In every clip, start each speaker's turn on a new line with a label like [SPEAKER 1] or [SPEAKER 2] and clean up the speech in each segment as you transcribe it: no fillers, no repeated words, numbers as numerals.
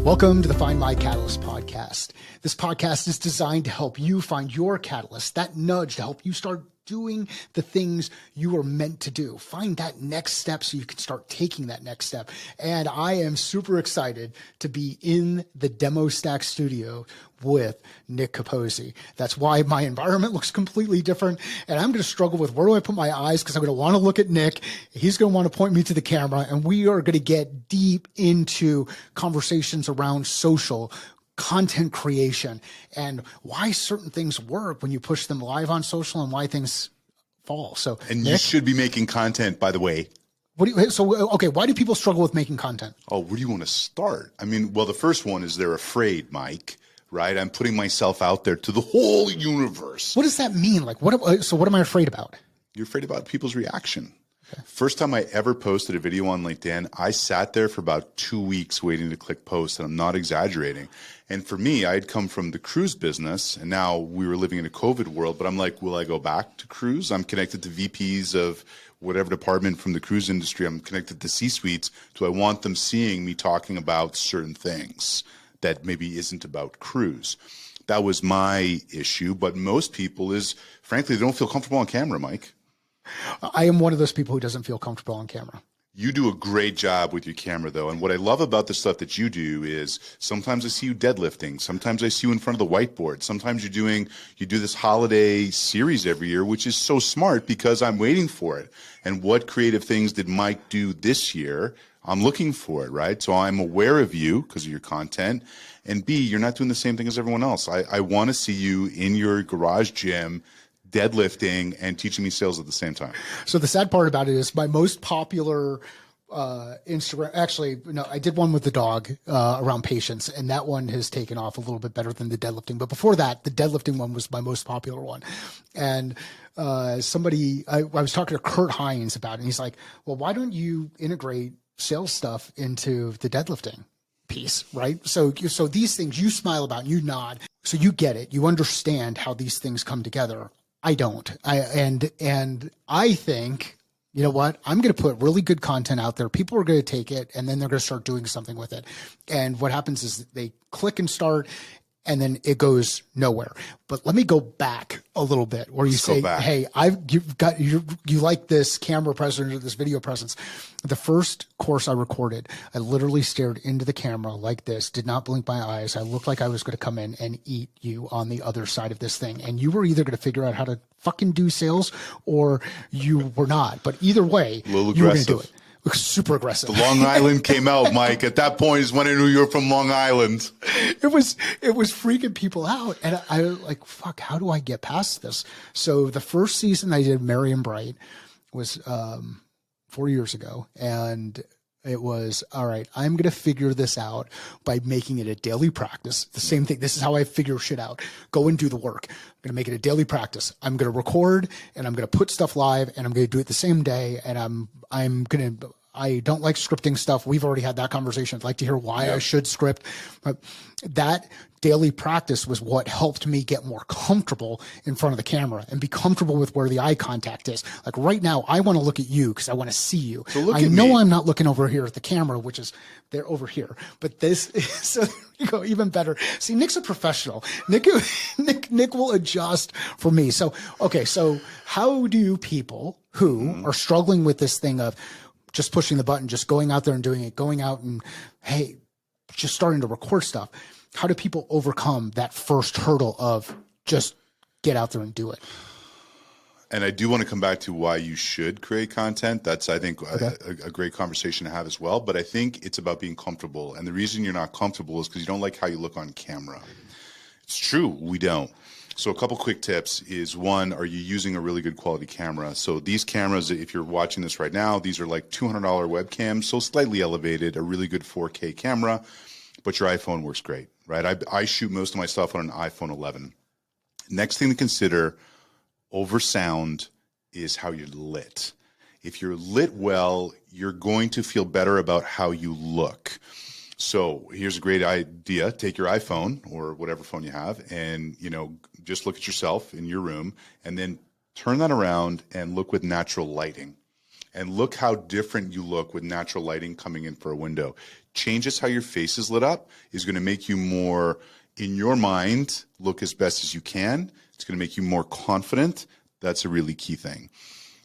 [SPEAKER 1] Welcome to the Find My Catalyst podcast. This podcast is designed to help you find your catalyst, that nudge to help you start doing the things you are meant to do. Find that next step so you can start taking that next step. And I am super excited to be in the Demo Stack studio with Nick Capozzi. That's why my environment looks completely different. And I'm going to struggle with where do I put my eyes, because I'm going to want to look at Nick. He's going to want to point me to the camera. And we are going to get deep into conversations around social content creation and why certain things work when you push them live on social and why things fall. So,
[SPEAKER 2] and
[SPEAKER 1] Nick,
[SPEAKER 2] you should be making content, by the way.
[SPEAKER 1] Okay, why do people struggle with making content?
[SPEAKER 2] Oh, where do you want to start? I mean, well, the first one is they're afraid, Mike, right? I'm putting myself out there to the whole universe.
[SPEAKER 1] What does that mean? Like, what am I afraid about?
[SPEAKER 2] You're afraid about people's reaction. Okay. First time I ever posted a video on LinkedIn, I sat there for about 2 weeks waiting to click post, and I'm not exaggerating. And for me, I'd come from the cruise business, and now we were living in a COVID world, but I'm like, will I go back to cruise? I'm connected to VPs of whatever department from the cruise industry. I'm connected to C-suites. Do I want them seeing me talking about certain things that maybe isn't about cruise? That was my issue, but most people is, frankly, they don't feel comfortable on camera, Mike.
[SPEAKER 1] I am one of those people who doesn't feel comfortable on camera.
[SPEAKER 2] You do a great job with your camera, though. And what I love about the stuff that you do is sometimes I see you deadlifting. Sometimes I see you in front of the whiteboard. Sometimes you do this holiday series every year, which is so smart because I'm waiting for it. And what creative things did Mike do this year? I'm looking for it, right? So I'm aware of you because of your content. And B, you're not doing the same thing as everyone else. I want to see you in your garage gym deadlifting and teaching me sales at the same time.
[SPEAKER 1] So the sad part about it is my most popular Instagram, actually, no, I did one with the dog around patience, and that one has taken off a little bit better than the deadlifting. But before that, the deadlifting one was my most popular one. And I was talking to Kurt Hines about it, and he's like, well, why don't you integrate sales stuff into the deadlifting piece, right? So these things you smile about, and you nod, so you get it. You understand how these things come together. I don't. And I think, you know what? I'm going to put really good content out there. People are going to take it, and then they're going to start doing something with it. And what happens is they click and start, and then it goes nowhere. But let me go back a little bit, where you say, "Hey, you like this camera presence or this video presence." The first course I recorded, I literally stared into the camera like this, did not blink my eyes. I looked like I was going to come in and eat you on the other side of this thing. And you were either going to figure out how to fucking do sales or you were not. But either way, you were going to do it. It was super aggressive.
[SPEAKER 2] The Long Island came out, Mike. At that point is when I knew you were from Long Island.
[SPEAKER 1] It was freaking people out. And I was like, fuck, how do I get past this? So the first season I did Merry and Bright was 4 years ago. And it was, all right, I'm going to figure this out by making it a daily practice. The same thing. This is how I figure shit out. Go and do the work. I'm going to make it a daily practice. I'm going to record and I'm going to put stuff live and I'm going to do it the same day. And I don't like scripting stuff. We've already had that conversation. I'd like to hear why I should script. But that daily practice was what helped me get more comfortable in front of the camera and be comfortable with where the eye contact is. Like right now, I want to look at you because I want to see you. So I know I'm not looking over here at the camera, which is they're over here. But this is, so you go even better. See, Nick's a professional. Nick will adjust for me. So, okay. So how do people who are struggling with this thing of just pushing the button, just going out there and doing it, going out and, hey, just starting to record stuff. How do people overcome that first hurdle of just get out there and do it?
[SPEAKER 2] And I do want to come back to why you should create content. That's, I think, a great conversation to have as well. But I think it's about being comfortable. And the reason you're not comfortable is because you don't like how you look on camera. It's true. We don't. So a couple quick tips is, one, are you using a really good quality camera? So these cameras, if you're watching this right now, these are like $200 webcams, so slightly elevated, a really good 4K camera, but your iPhone works great, right? I shoot most of my stuff on an iPhone 11. Next thing to consider over sound is how you're lit. If you're lit well, you're going to feel better about how you look. So here's a great idea. Take your iPhone or whatever phone you have and, just look at yourself in your room and then turn that around and look with natural lighting. And look how different you look with natural lighting coming in for a window. Changes how your face is lit up is going to make you more, in your mind, look as best as you can. It's going to make you more confident. That's a really key thing.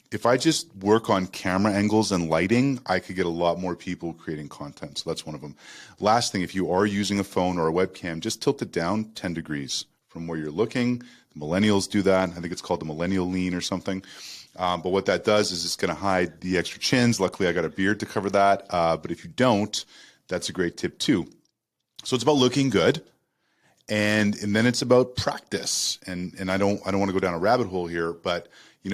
[SPEAKER 2] If I just work on camera angles and lighting, I could get a lot more people creating content. So that's one of them. Last thing, if you are using a phone or a webcam, just tilt it down 10 degrees from where you're looking. The millennials do that. I think it's called the millennial lean or something. But what that does is it's going to hide the extra chins. Luckily, I got a beard to cover that. But if you don't, that's a great tip too. So it's about looking good. And then it's about practice. And I don't want to go down a rabbit hole here, but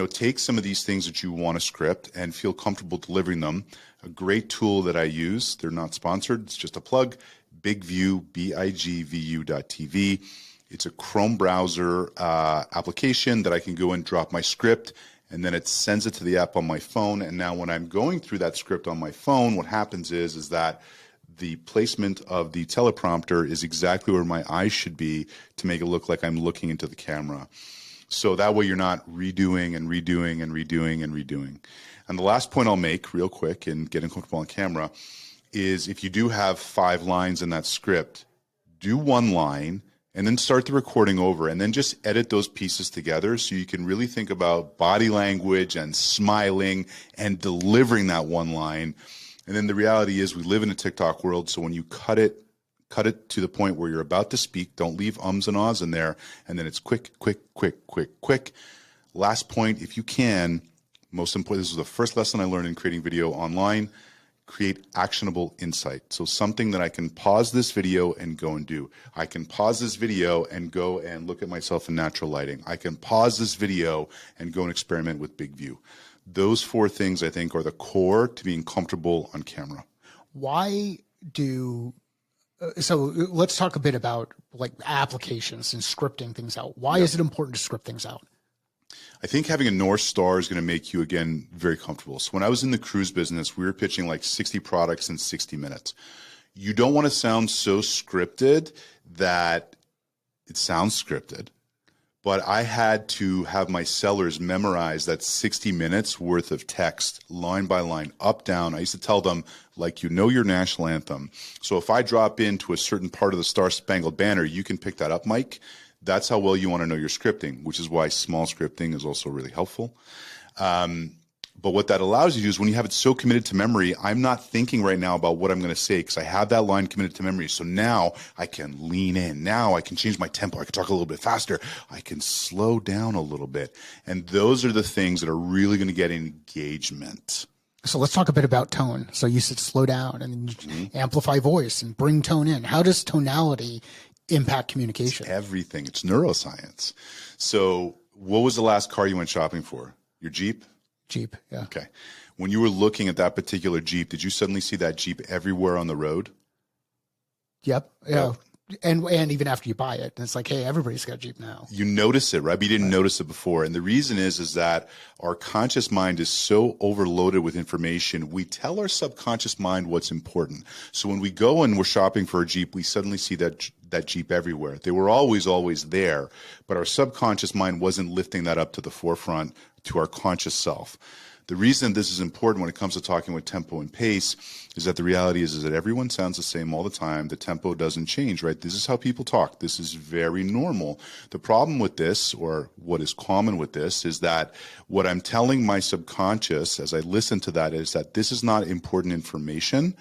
[SPEAKER 2] take some of these things that you want to script and feel comfortable delivering them. A great tool that I use, they're not sponsored, it's just a plug, BigView, BIGVU.tv. It's a Chrome browser application that I can go and drop my script, and then it sends it to the app on my phone. And now when I'm going through that script on my phone, what happens is that the placement of the teleprompter is exactly where my eyes should be to make it look like I'm looking into the camera. So that way you're not redoing and redoing and redoing and redoing. And the last point I'll make real quick in getting comfortable on camera is if you do have 5 lines in that script, do 1 line and then start the recording over and then just edit those pieces together so you can really think about body language and smiling and delivering that 1 line. And then the reality is we live in a TikTok world, so when you cut it to the point where you're about to speak. Don't leave ums and ahs in there. And then it's quick, quick, quick, quick, quick. Last point, if you can, most important, this was the first lesson I learned in creating video online, create actionable insight. So something that I can pause this video and go and do. I can pause this video and go and look at myself in natural lighting. I can pause this video and go and experiment with BigView. Those 4 things I think are the core to being comfortable on camera.
[SPEAKER 1] So let's talk a bit about like applications and scripting things out. Why is it important to script things out?
[SPEAKER 2] I think having a North Star is going to make you, again, very comfortable. So when I was in the cruise business, we were pitching like 60 products in 60 minutes. You don't want to sound so scripted that it sounds scripted. But I had to have my sellers memorize that 60 minutes worth of text, line by line, up, down. I used to tell them, like, your national anthem. So if I drop into a certain part of the Star Spangled Banner, you can pick that up, Mike. That's how well you want to know your scripting, which is why small scripting is also really helpful. But what that allows you to do is when you have it so committed to memory, I'm not thinking right now about what I'm going to say because I have that line committed to memory. So now I can lean in. Now I can change my tempo. I can talk a little bit faster. I can slow down a little bit. And those are the things that are really going to get engagement.
[SPEAKER 1] So let's talk a bit about tone. So you said slow down and then amplify voice and bring tone in. How does tonality impact communication?
[SPEAKER 2] It's everything. It's neuroscience. So what was the last car you went shopping for? Your Jeep?
[SPEAKER 1] Jeep, yeah.
[SPEAKER 2] Okay. When you were looking at that particular Jeep, did you suddenly see that Jeep everywhere on the road?
[SPEAKER 1] Yep. Yeah. And even after you buy it, it's like, hey, everybody's got a Jeep now.
[SPEAKER 2] You notice it, right? But you didn't notice it before. And the reason is that our conscious mind is so overloaded with information. We tell our subconscious mind what's important. So when we go and we're shopping for a Jeep, we suddenly see that Jeep everywhere. They were always there, but our subconscious mind wasn't lifting that up to the forefront to our conscious self. The reason this is important when it comes to talking with tempo and pace is that the reality is that everyone sounds the same all the time. The tempo doesn't change, right? This is how people talk. This is very normal. The problem with this, or what is common with this, is that what I'm telling my subconscious as I listen to that is that this is not important information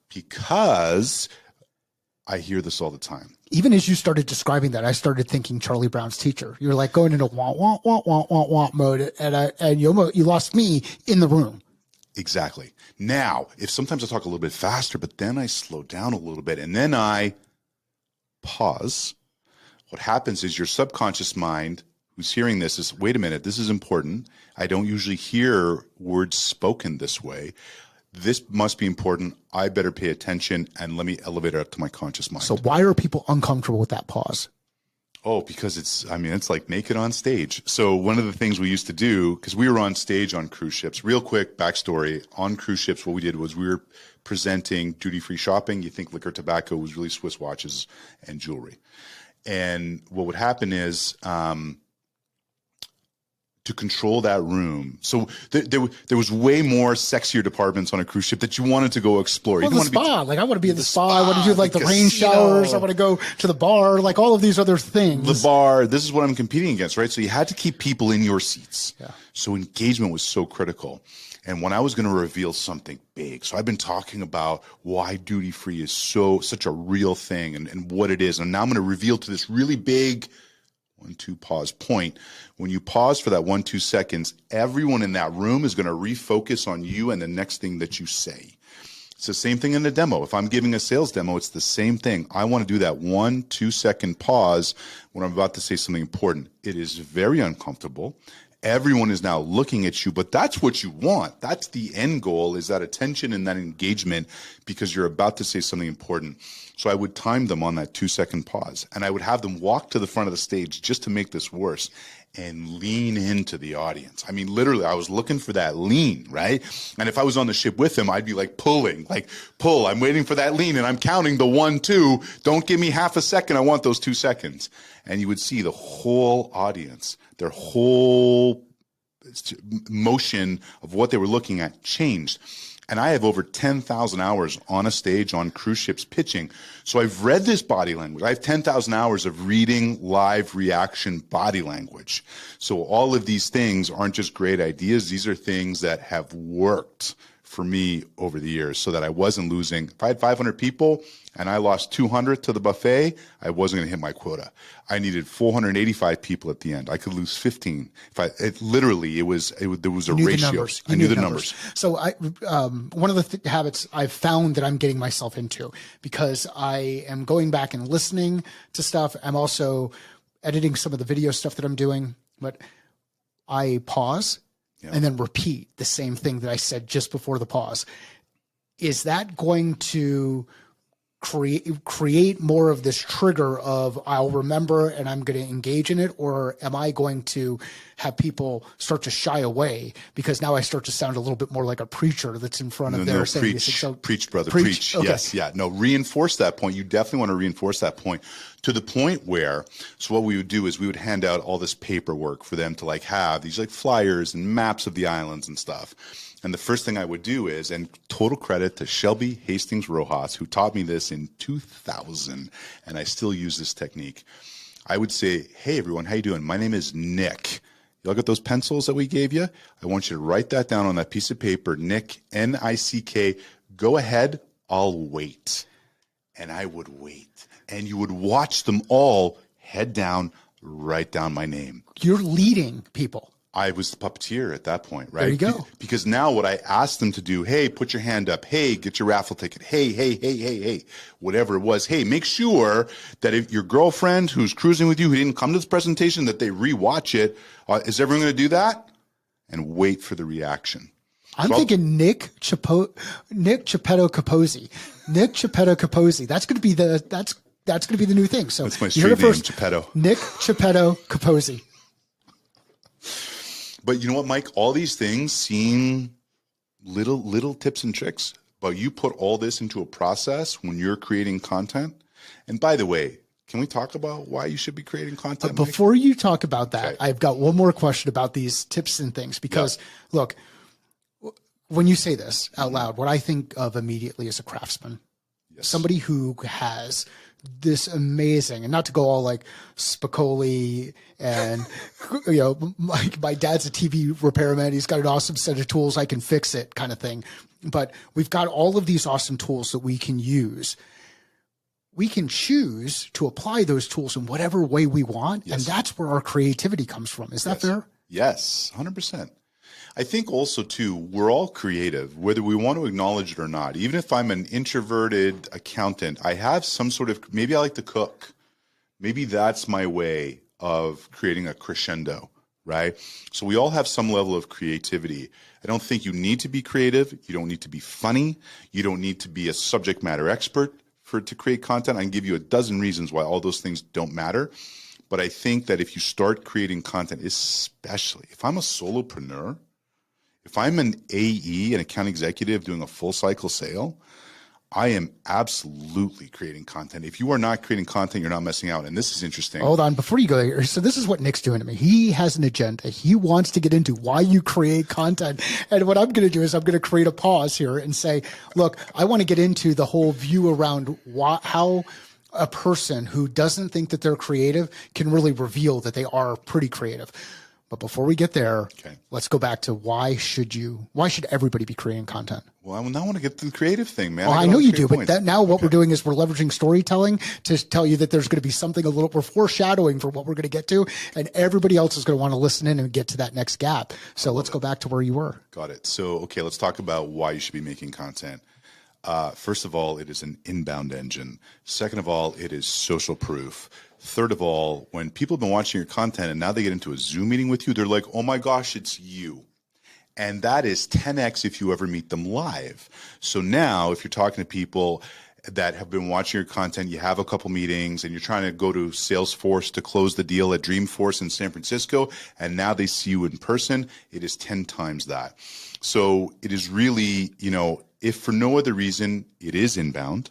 [SPEAKER 2] because I hear this all the time.
[SPEAKER 1] Even as you started describing that, I started thinking Charlie Brown's teacher. You're like going into want mode, and you lost me in the room.
[SPEAKER 2] Exactly. Now, if sometimes I talk a little bit faster, but then I slow down a little bit, and then I pause, what happens is your subconscious mind, who's hearing this, is, wait a minute, this is important. I don't usually hear words spoken this way. This must be important. I better pay attention and let me elevate it up to my conscious mind.
[SPEAKER 1] So why are people uncomfortable with that pause?
[SPEAKER 2] Oh, because it's like naked on stage. So one of the things we used to do, because we were on stage on cruise ships, real quick backstory, on cruise ships, what we did was we were presenting duty-free shopping. You think liquor, tobacco was really Swiss watches and jewelry. And what would happen is to control that room. So there was way more sexier departments on a cruise ship that you wanted to go explore.
[SPEAKER 1] Well,
[SPEAKER 2] you
[SPEAKER 1] the spa, like I want to be in the spa. I want to do like the rain
[SPEAKER 2] casino.
[SPEAKER 1] showers. I want to go to the bar, like all of these other things.
[SPEAKER 2] The bar, this is what I'm competing against, right? So you had to keep people in your seats.
[SPEAKER 1] Yeah.
[SPEAKER 2] So engagement was so critical. And when I was going to reveal something big, so I've been talking about why duty free is such a real thing and what it is. And now I'm going to reveal to this really big 1-2 pause point. When you pause for that 1-2 seconds, everyone in that room is going to refocus on you and the next thing that you say. It's the same thing in the demo. If I'm giving a sales demo, it's the same thing. I want to do that 1-2 second pause when I'm about to say something important. It is very uncomfortable. Everyone is now looking at you, but that's what you want. That's the end goal, is that attention and that engagement, because you're about to say something important. So I would time them on that 2-second pause, and I would have them walk to the front of the stage just to make this worse and lean into the audience. I mean, literally, I was looking for that lean, right? And if I was on the ship with them, I'd be like pulling, like pull. I'm waiting for that lean, and I'm counting the 1, 2. Don't give me half a second. I want those 2 seconds. And you would see the whole audience, their whole motion of what they were looking at changed. And I have over 10,000 hours on a stage on cruise ships pitching. So I've read this body language. I have 10,000 hours of reading live reaction body language. So all of these things aren't just great ideas. These are things that have worked for me over the years, so that I wasn't losing. If I had 500 people and I lost 200 to the buffet, I wasn't going to hit my quota. I needed 485 people at the end. I could lose 15. There was a ratio. I knew the numbers.
[SPEAKER 1] So one of the habits I've found that I'm getting myself into, because I am going back and listening to stuff. I'm also editing some of the video stuff that I'm doing, but I pause. Yeah. And then repeat the same thing that I said just before the pause. Is that going to create more of this trigger of I'll remember and I'm going to engage in it? Or am I going to have people start to shy away because now I start to sound a little bit more like a preacher that's in front of there saying this?
[SPEAKER 2] Preach, brother, preach.
[SPEAKER 1] Okay.
[SPEAKER 2] Yes, yeah. No, reinforce that point. You definitely want to reinforce that point to the point where, so what we would do is we would hand out all this paperwork for them to have these flyers and maps of the islands and stuff. And the first thing I would do is, and total credit to Shelby Hastings Rojas, who taught me this in 2000, and I still use this technique. I would say, hey, everyone, how you doing? My name is Nick. You all got those pencils that we gave you? I want you to write that down on that piece of paper. Nick, N-I-C-K. Go ahead. I'll wait. And I would wait. And you would watch them all head down, write down my name.
[SPEAKER 1] You're leading people.
[SPEAKER 2] I was the puppeteer at that point, right?
[SPEAKER 1] There you go.
[SPEAKER 2] Because now what I asked them to do, hey, put your hand up. Hey, get your raffle ticket. Hey, whatever it was. Hey, make sure that if your girlfriend who's cruising with you, who didn't come to this presentation, that they rewatch it. Is everyone going to do that? And wait for the reaction.
[SPEAKER 1] I'm thinking Nick Capozzi. Nick Capozzi. That's going to be the new thing. So
[SPEAKER 2] that's my street name, Geppetto.
[SPEAKER 1] Nick Capozzi.
[SPEAKER 2] But you know what, Mike? All these things seem little tips and tricks, but you put all this into a process when you're creating content. And by the way, can we talk about why you should be creating content, Mike?
[SPEAKER 1] Before you talk about that,
[SPEAKER 2] okay.
[SPEAKER 1] I've got one more question about these tips and things, because look, when you say this out loud, what I think of immediately is a craftsman, somebody who has this amazing, and not to go all like Spicoli and, my dad's a TV repairman. He's got an awesome set of tools. I can fix it kind of thing. But we've got all of these awesome tools that we can use. We can choose to apply those tools in whatever way we want. Yes. And that's where our creativity comes from. Is that fair?
[SPEAKER 2] Yes, 100%. I think also, too, we're all creative, whether we want to acknowledge it or not. Even if I'm an introverted accountant, I have some sort of, maybe I like to cook. Maybe that's my way of creating a crescendo, right? So we all have some level of creativity. I don't think you need to be creative. You don't need to be funny. You don't need to be a subject matter expert to create content. I can give you a dozen reasons why all those things don't matter. But I think that if you start creating content, especially if I'm a solopreneur, if I'm an AE, an account executive doing a full cycle sale, I am absolutely creating content. If you are not creating content, you're not missing out. And this is interesting.
[SPEAKER 1] Hold on, before you go there. So this is what Nick's doing to me. He has an agenda. He wants to get into why you create content. And what I'm going to do is I'm going to create a pause here and say, look, I want to get into the whole view around how a person who doesn't think that they're creative can really reveal that they are pretty creative. But before we get there, let's go back to why should everybody be creating content?
[SPEAKER 2] Well, I now want to get to the creative thing, man.
[SPEAKER 1] Well, I know you do, but what we're doing is we're leveraging storytelling to tell you that there's going to be something we're foreshadowing for what we're going to get to, and everybody else is going to want to listen in and get to that next gap. So let's go back to where you were.
[SPEAKER 2] Got it. So, okay, let's talk about why you should be making content. First of all, it is an inbound engine. Second of all, it is social proof. Third of all, when people have been watching your content and now they get into a Zoom meeting with you, they're like, oh my gosh, it's you. And that is 10x if you ever meet them live. So now if you're talking to people that have been watching your content, you have a couple meetings and you're trying to go to Salesforce to close the deal at Dreamforce in San Francisco, and now they see you in person, it is 10 times that. So it is really, if for no other reason, it is inbound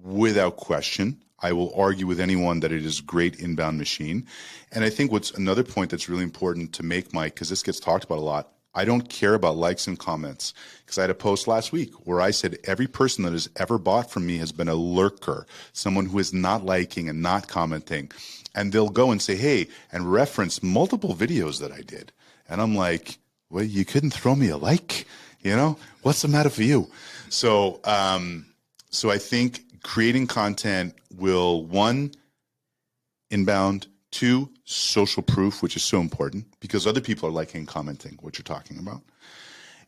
[SPEAKER 2] without question. I will argue with anyone that it is a great inbound machine. And I think what's another point that's really important to make, Mike, because this gets talked about a lot, I don't care about likes and comments. Because I had a post last week where I said every person that has ever bought from me has been a lurker, someone who is not liking and not commenting. And they'll go and say, hey, and reference multiple videos that I did. And I'm like, well, you couldn't throw me a like, what's the matter for you? So I think creating content will, one, inbound, two, social proof, which is so important because other people are liking and commenting what you're talking about.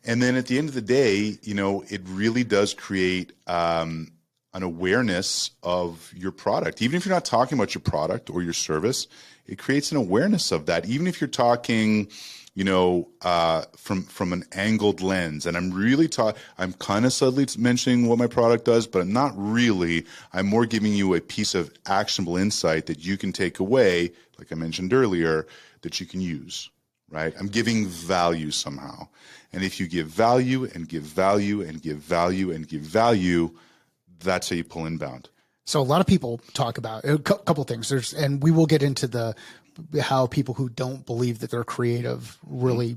[SPEAKER 2] And then at the end of the day, it really does create an awareness of your product. Even if you're not talking about your product or your service, it creates an awareness of that. Even if you're talking from an angled lens. And I'm kind of subtly mentioning what my product does, but I'm not really. I'm more giving you a piece of actionable insight that you can take away, like I mentioned earlier, that you can use, right? I'm giving value somehow. And if you give value and give value and give value and give value, that's how you pull inbound.
[SPEAKER 1] So a lot of people talk about a couple things. And we will get into how people who don't believe that they're creative really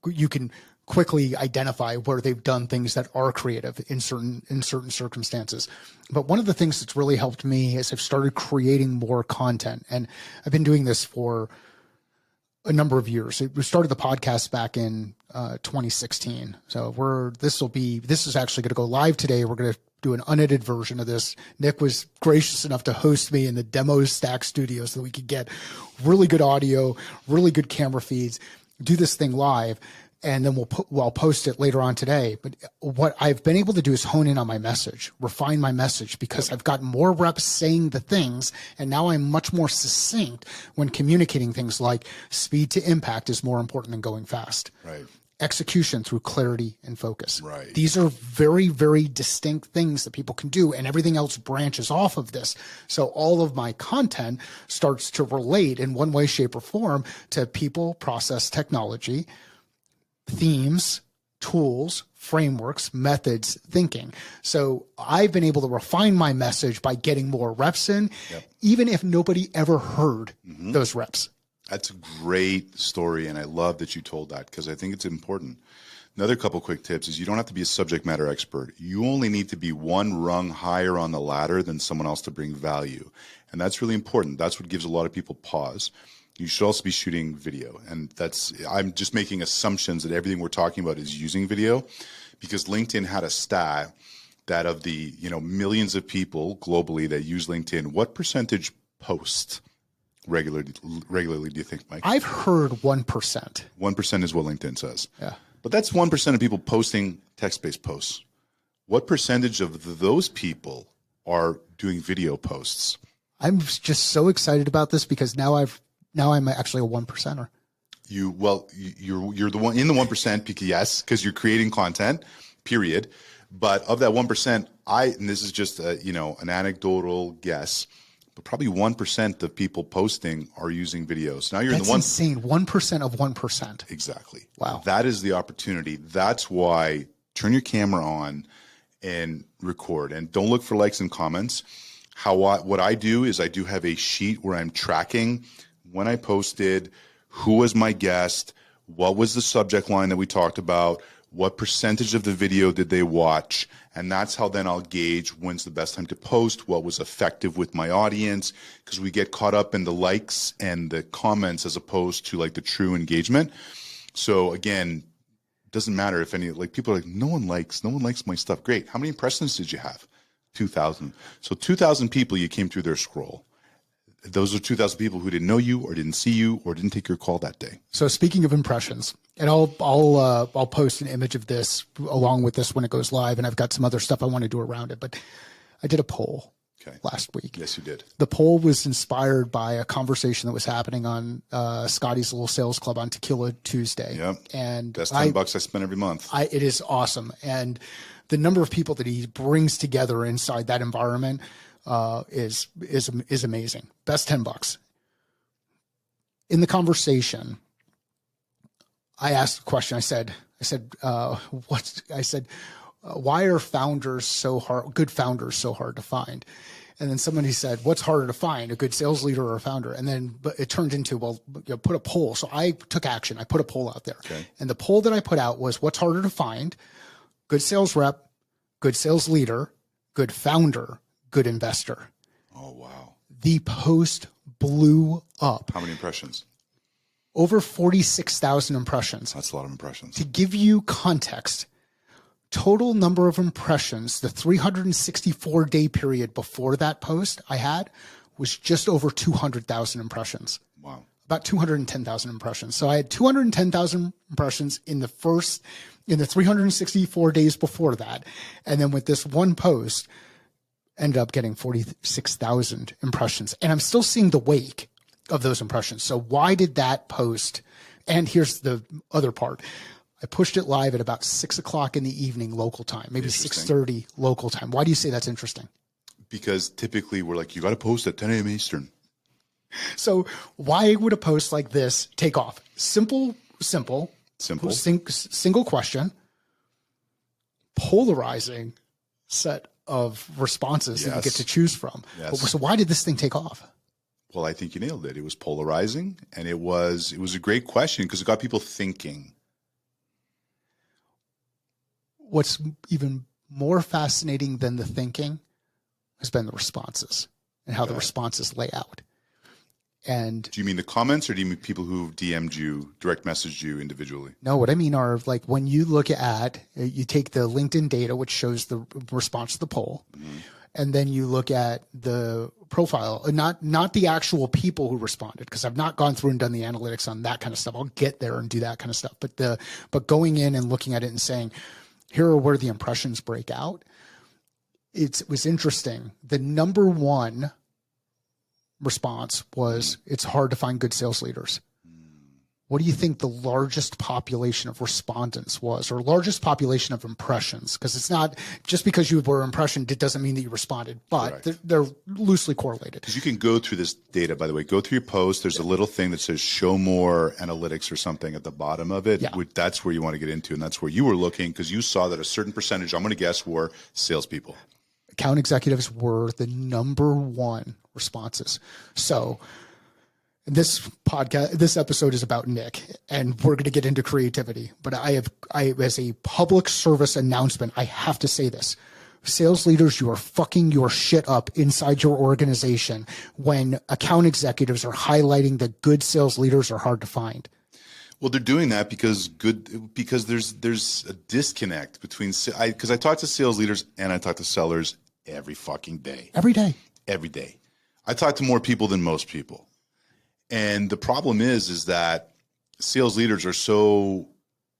[SPEAKER 1] you can quickly identify where they've done things that are creative in certain circumstances. But one of the things that's really helped me is I've started creating more content, and I've been doing this for a number of years. We started the podcast back in 2016. So this is actually going to go live today. We're going to do an unedited version of this. Nick was gracious enough to host me in the demo stack studio so that we could get really good audio, really good camera feeds, do this thing live, and then I'll post it later on today. But what I've been able to do is hone in on my message, refine my message, because I've got more reps saying the things, and now I'm much more succinct when communicating things like speed to impact is more important than going fast.
[SPEAKER 2] Right.
[SPEAKER 1] Execution through clarity and focus.
[SPEAKER 2] Right.
[SPEAKER 1] These are very, very distinct things that people can do, and everything else branches off of this. So all of my content starts to relate in one way, shape, or form to people, process, technology, themes, tools, frameworks, methods, thinking. So I've been able to refine my message by getting more reps in, even if nobody ever heard those reps.
[SPEAKER 2] That's a great story, and I love that you told that because I think it's important. Another couple quick tips is you don't have to be a subject matter expert. You only need to be one rung higher on the ladder than someone else to bring value, and that's really important. That's what gives a lot of people pause. You should also be shooting video, and I'm just making assumptions that everything we're talking about is using video, because LinkedIn had a stat that of the millions of people globally that use LinkedIn, what percentage post regularly do you think, Mike?
[SPEAKER 1] I've heard 1%.
[SPEAKER 2] 1% is what LinkedIn says.
[SPEAKER 1] Yeah.
[SPEAKER 2] But that's 1% of people posting text-based posts. What percentage of those people are doing video posts?
[SPEAKER 1] I'm just so excited about this because now I'm actually a 1%er.
[SPEAKER 2] You're the one in the 1% because you're creating content, period. But of that 1%, and this is just an anecdotal guess, but probably 1% of people posting are using videos. Now
[SPEAKER 1] That's insane. 1% of 1%.
[SPEAKER 2] Exactly.
[SPEAKER 1] Wow.
[SPEAKER 2] That is the opportunity. That's why turn your camera on and record. And don't look for likes and comments. What I do is I do have a sheet where I'm tracking when I posted, who was my guest, what was the subject line that we talked about, what percentage of the video did they watch, and that's how then I'll gauge when's the best time to post, what was effective with my audience, because we get caught up in the likes and the comments as opposed to like the true engagement. So again, it doesn't matter if any, like people are like, no one likes my stuff. Great. How many impressions did you have? 2,000. So 2,000 people, you came through their scroll. Those are 2,000 people who didn't know you or didn't see you or didn't take your call that day.
[SPEAKER 1] So speaking of impressions, and I'll post an image of this along with this when it goes live, and I've got some other stuff I want to do around it. But I did a poll last week.
[SPEAKER 2] Yes, you did.
[SPEAKER 1] The poll was inspired by a conversation that was happening on Scotty's little sales club on Tequila Tuesday.
[SPEAKER 2] Yep.
[SPEAKER 1] And
[SPEAKER 2] that's $10 I spend every month.
[SPEAKER 1] It is awesome, and the number of people that he brings together inside that environment is amazing. Best $10. In the conversation, I asked a question. I said, why are founders so hard? Good founders so hard to find? And then somebody said, what's harder to find, a good sales leader or a founder? And then, but it turned into, well, put a poll. So I took action. I put a poll out there, and the poll that I put out was, what's harder to find? Good sales rep, good sales leader, good founder, good investor.
[SPEAKER 2] Oh, wow.
[SPEAKER 1] The post blew up.
[SPEAKER 2] How many impressions?
[SPEAKER 1] Over 46,000 impressions.
[SPEAKER 2] That's a lot of impressions.
[SPEAKER 1] To give you context, total number of impressions, the 364-day period before that post I had was just over 200,000 impressions.
[SPEAKER 2] Wow.
[SPEAKER 1] About 210,000 impressions. So I had 210,000 impressions in the 364 days before that. And then with this one post, ended up getting 46,000 impressions. And I'm still seeing the wake of those impressions. So why did that post? And here's the other part. I pushed it live at about 6 o'clock in the evening local time, maybe 6:30 local time. Why do you say that's interesting?
[SPEAKER 2] Because typically we're like, you got to post at 10 a.m. Eastern.
[SPEAKER 1] So why would a post like this take off? Simple. Single question, polarizing set of responses that you get to choose from.
[SPEAKER 2] Yes.
[SPEAKER 1] But, so why did this thing take off?
[SPEAKER 2] Well, I think you nailed it. It was polarizing, and it was a great question because it got people thinking.
[SPEAKER 1] What's even more fascinating than the thinking has been the responses and how the responses lay out. And
[SPEAKER 2] do you mean the comments, or do you mean people who DM'd you, direct messaged you individually?
[SPEAKER 1] No, what I mean are, like, when you look at, you take the LinkedIn data, which shows the response to the poll, and then you look at the profile, not the actual people who responded, because I've not gone through and done the analytics on that kind of stuff. I'll get there and do that kind of stuff. But going in and looking at it and saying, here are where the impressions break out. It was interesting. The number one response was, it's hard to find good sales leaders. What do you think the largest population of respondents was, or largest population of impressions? Because it's not just because you were impressioned, it doesn't mean that you responded, but they're loosely correlated.
[SPEAKER 2] Because you can go through this data, by the way, go through your post. There's a little thing that says show more analytics or something at the bottom of it. Yeah. That's where you want to get into. And that's where you were looking, because you saw that a certain percentage, I'm going to guess, were salespeople.
[SPEAKER 1] Account executives were the number one responses. So this episode is about Nick, and we're going to get into creativity, but I as a public service announcement, I have to say this. Sales leaders, you are fucking your shit up inside your organization when account executives are highlighting that good sales leaders are hard to find.
[SPEAKER 2] Well, they're doing that because there's a disconnect between, because I talk to sales leaders and I talk to sellers every fucking day.
[SPEAKER 1] Every day.
[SPEAKER 2] I talk to more people than most people. And the problem is that sales leaders are so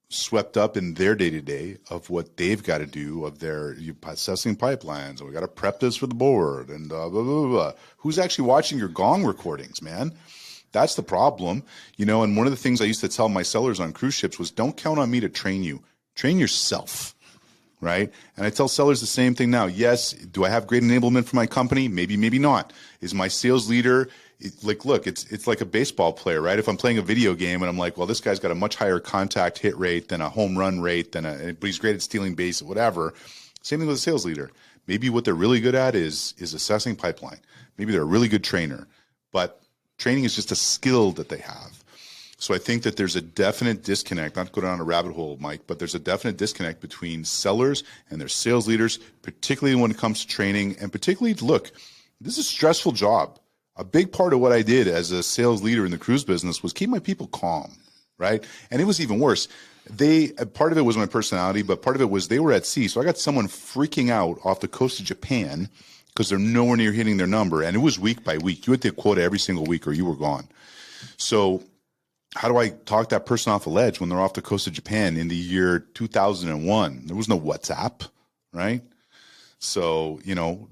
[SPEAKER 2] swept up in their day-to-day of what they've got to do, of their assessing pipelines, and we got to prep this for the board, and blah, blah, blah, blah. Who's actually watching your Gong recordings, man? That's the problem. And one of the things I used to tell my sellers on cruise ships was, don't count on me to train you. Train yourself. Right? And I tell sellers the same thing now. Yes, do I have great enablement for my company? Maybe, maybe not. Is my sales leader, look, it's like a baseball player, right? If I'm playing a video game and I'm like, well, this guy's got a much higher contact hit rate than a home run rate, but he's great at stealing base, whatever. Same thing with a sales leader. Maybe what they're really good at is assessing pipeline. Maybe they're a really good trainer, but training is just a skill that they have. So I think that there's a definite disconnect, not to go down a rabbit hole, Mike, but there's a definite disconnect between sellers and their sales leaders, particularly when it comes to training. And particularly, look, this is a stressful job. A big part of what I did as a sales leader in the cruise business was keep my people calm, right? And it was even worse. Part of it was my personality, but part of it was they were at sea. So I got someone freaking out off the coast of Japan because they're nowhere near hitting their number. And it was week by week. You had to quota every single week or you were gone. So how do I talk that person off a ledge when they're off the coast of Japan in the year 2001? There was no WhatsApp, right? So,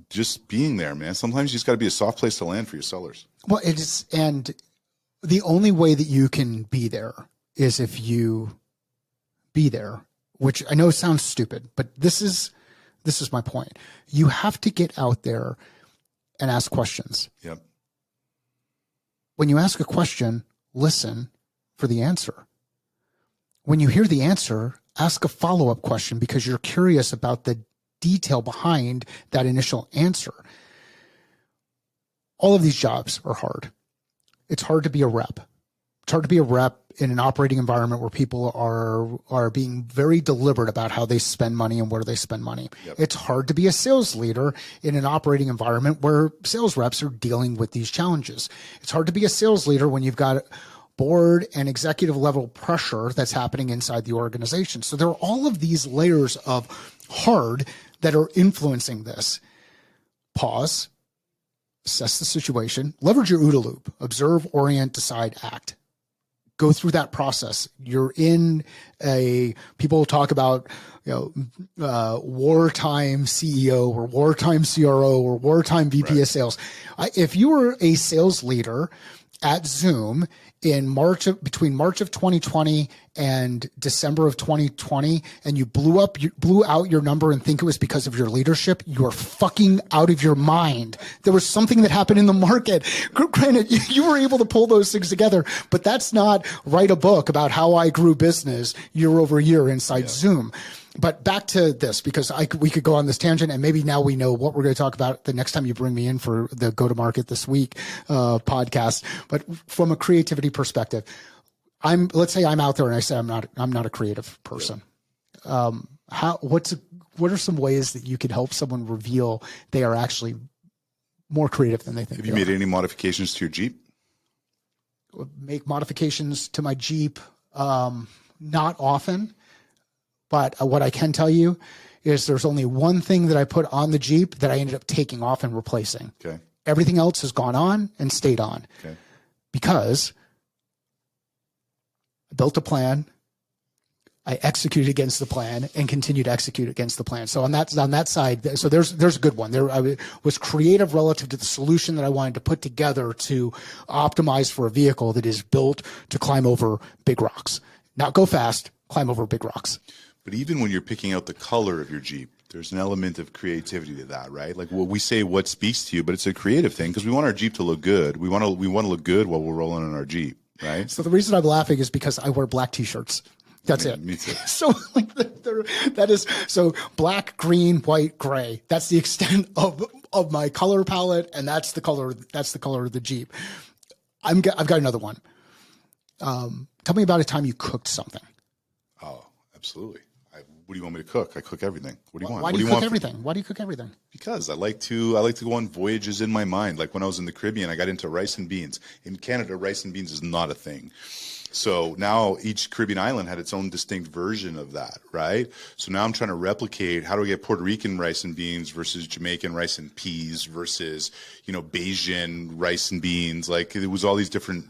[SPEAKER 2] just being there, man. Sometimes you just got to be a soft place to land for your sellers.
[SPEAKER 1] Well, it is, and the only way that you can be there is if you be there, which I know sounds stupid, but this is my point. You have to get out there and ask questions.
[SPEAKER 2] Yep.
[SPEAKER 1] When you ask a question, listen for the answer. When you hear the answer, ask a follow-up question because you're curious about the detail behind that initial answer. All of these jobs are hard. It's hard to be a rep. It's hard to be a rep in an operating environment where people are being very deliberate about how they spend money and where they spend money.
[SPEAKER 2] Yep.
[SPEAKER 1] It's hard to be a sales leader in an operating environment where sales reps are dealing with these challenges. It's hard to be a sales leader when you've got board and executive level pressure that's happening inside the organization. So there are all of these layers of hard that are influencing this. Pause, assess the situation, leverage your OODA loop, observe, orient, decide, act. Go through that process. You're in people talk about, wartime CEO or wartime CRO or wartime VP of sales. If you were a sales leader at Zoom in between March of 2020 and December of 2020, and you blew out your number and think it was because of your leadership, you are fucking out of your mind. There was something that happened in the market. Granted, you were able to pull those things together, but that's not write a book about how I grew business year over year inside Zoom. But back to this, because we could go on this tangent, and maybe now we know what we're going to talk about the next time you bring me in for the Go to Market This Week podcast. But from a creativity perspective, let's say I'm out there and I say I'm not a creative person. What are some ways that you could help someone reveal they are actually more creative than they think?
[SPEAKER 2] Have you made any modifications to your Jeep?
[SPEAKER 1] Make modifications to my Jeep, not often. But what I can tell you is there's only one thing that I put on the Jeep that I ended up taking off and replacing.
[SPEAKER 2] Okay.
[SPEAKER 1] Everything else has gone on and stayed on.
[SPEAKER 2] Okay. Because
[SPEAKER 1] I built a plan, I executed against the plan, and continued to execute against the plan. So on that side, so there's a good one. I was creative relative to the solution that I wanted to put together to optimize for a vehicle that is built to climb over big rocks. Not go fast, climb over big rocks.
[SPEAKER 2] But even when you're picking out the color of your Jeep, there's an element of creativity to that, right? Like we say what speaks to you, but it's a creative thing because we want our Jeep to look good. We want to look good while we're rolling in our Jeep, right?
[SPEAKER 1] So the reason I'm laughing is because I wear black T-shirts. That's it.
[SPEAKER 2] Me too.
[SPEAKER 1] So that is black, green, white, gray. That's the extent of my color palette, and that's the color of the Jeep. I've got another one. Tell me about a time you cooked something.
[SPEAKER 2] Oh, absolutely. What do you want me to cook? I cook everything. What do you want?
[SPEAKER 1] Why do you cook everything? Why do you cook everything?
[SPEAKER 2] Because I like to go on voyages in my mind. Like when I was in the Caribbean, I got into rice and beans. In Canada, rice and beans is not a thing. So now each Caribbean island had its own distinct version of that, right? So now I'm trying to replicate how do I get Puerto Rican rice and beans versus Jamaican rice and peas versus, Bayesian rice and beans. Like it was all these different,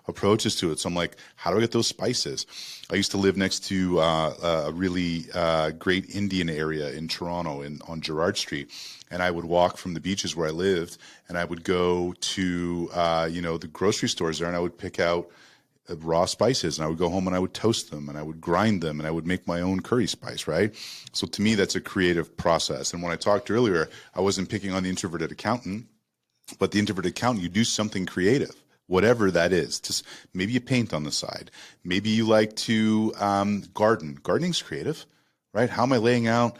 [SPEAKER 2] approaches to it. So I'm like, how do I get those spices? I used to live next to a really great Indian area in Toronto on Gerrard Street. And I would walk from the beaches where I lived and I would go to, the grocery stores there and I would pick out raw spices and I would go home and I would toast them and I would grind them and I would make my own curry spice, right? So to me, that's a creative process. And when I talked earlier, I wasn't picking on the introverted accountant, but the introverted accountant, you do something creative, whatever that is. Just maybe you paint on the side. Maybe you like to garden. Gardening's creative, right? How am I laying out,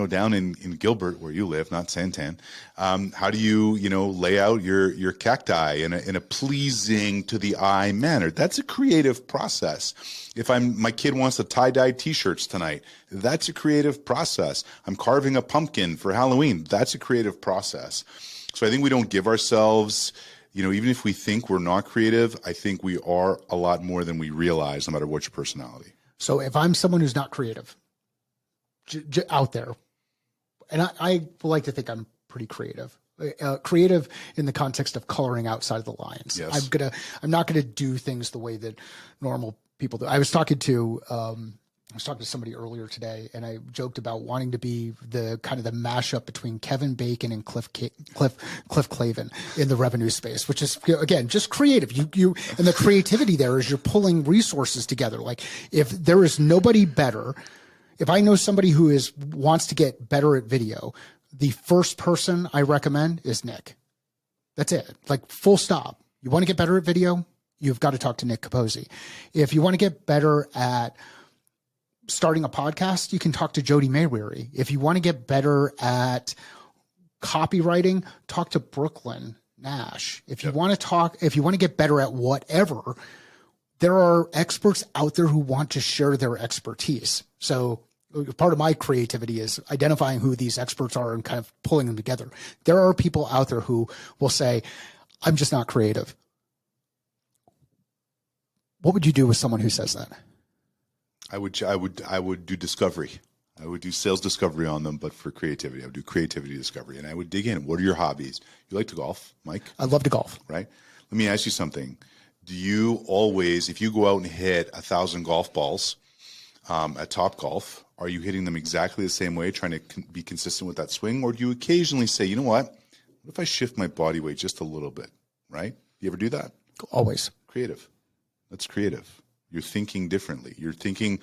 [SPEAKER 2] down in Gilbert where you live, not Santan? How do you, lay out your cacti in a pleasing to the eye manner? That's a creative process. If my kid wants to tie-dye t-shirts tonight, that's a creative process. I'm carving a pumpkin for Halloween. That's a creative process. So I think we don't give ourselves, even if we think we're not creative, I think we are a lot more than we realize, no matter what your personality.
[SPEAKER 1] So if I'm someone who's not creative, out there, and I like to think I'm pretty creative. Creative in the context of coloring outside the lines.
[SPEAKER 2] Yes.
[SPEAKER 1] I'm not gonna do things the way that normal people do. I was talking to somebody earlier today, and I joked about wanting to be the kind of the mashup between Kevin Bacon and Cliff Clavin in the revenue space, which is, again, just creative. You and the creativity there is you're pulling resources together. Like, if there is nobody better, if I know somebody who wants to get better at video, the first person I recommend is Nick. That's it. Like, full stop. You want to get better at video, you've got to talk to Nick Capozzi. If you want to get better at starting a podcast, you can talk to Jody Mayweary. If you want to get better at copywriting, talk to Brooklyn Nash. If you want to get better at whatever, there are experts out there who want to share their expertise. So part of my creativity is identifying who these experts are and kind of pulling them together. There are people out there who will say, I'm just not creative. What would you do with someone who says that?
[SPEAKER 2] I would do discovery. I would do sales discovery on them, but for creativity. I would do creativity discovery, and I would dig in. What are your hobbies? You like to golf, Mike?
[SPEAKER 1] I love to golf.
[SPEAKER 2] Right. Let me ask you something. Do you always, if you go out and hit 1,000 golf balls at Top Golf, are you hitting them exactly the same way, trying to be consistent with that swing? Or do you occasionally say, you know what if I shift my body weight just a little bit, right? You ever do that?
[SPEAKER 1] Always.
[SPEAKER 2] Creative. That's creative. You're thinking differently. You're thinking